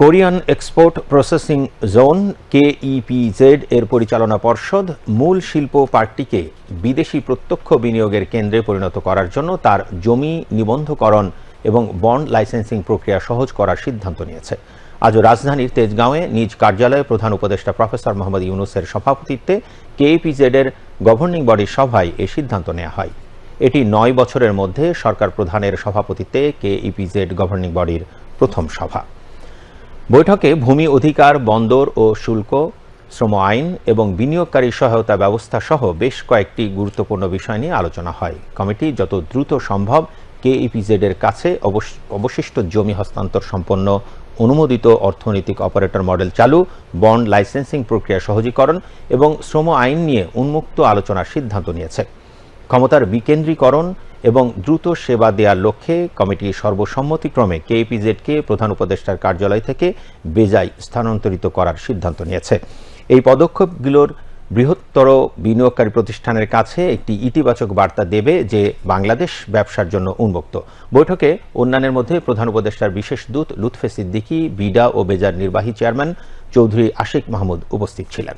Korean export processing zone KEPZ এর পরিচালনা পর্ষদ মূল শিল্প পার্কটিকে বিদেশি প্রত্যক্ষ বিনিয়োগের কেন্দ্রে পরিণত করার জন্য তার জমি নিবন্ধকরণ এবং বন্ড লাইসেন্সিং প্রক্রিয়া সহজ করার সিদ্ধান্ত নিয়েছে। আজ রাজধানীর তেজগাঁওয়ে নিজ কার্যালয়ে প্রধান উপদেষ্টা প্রফেসর মোহাম্মদ ইউনূসের সভাপতিত্বে কেইপিজেড এর গভর্নিং বডির সভায় এই সিদ্ধান্ত নেওয়া হয়। এটি ৯ বছরের মধ্যে সরকার প্রধানের সভাপতিত্বে কেইপিজেড গভর্নিং বডির প্রথম সভা। বৈঠকে ভূমি অধিকার, বন্দর ও শুল্ক, শ্রম আইন এবং বিনিয়োগকারী সহায়তা ব্যবস্থা সহ বেশ কয়েকটি গুরুত্বপূর্ণ বিষয় নিয়ে আলোচনা হয়। কমিটি যত দ্রুত সম্ভব কেইপিজেড এর কাছে অবশিষ্ট জমি হস্তান্তর সম্পন্ন, অনুমোদিত অর্থনৈতিক অপারেটর মডেল চালু, বন্ড লাইসেন্সিং প্রক্রিয়া সহজীকরণ এবং শ্রম আইন নিয়ে উন্মুক্ত আলোচনার সিদ্ধান্ত নিয়েছে। ক্ষমতার বিকেন্দ্রীকরণ এবং দ্রুত সেবা দেওয়ার লক্ষ্যে কমিটি সর্বসম্মতিক্রমে কেইপিজেডকে প্রধান উপদেষ্টার কার্যালয় থেকে বেজায় স্থানান্তরিত করার সিদ্ধান্ত নিয়েছে। এই পদক্ষেপগুলোর বৃহত্তর বিনিয়োগকারী প্রতিষ্ঠানের কাছে একটি ইতিবাচক বার্তা দেবে যে বাংলাদেশ ব্যবসার জন্য উন্মুক্ত। বৈঠকে অন্যান্যের মধ্যে প্রধান উপদেষ্টার বিশেষ দূত লুৎফে সিদ্দিকী, বিডা ও বেজার নির্বাহী চেয়ারম্যান চৌধুরী আশিক মাহমুদ উপস্থিত ছিলেন।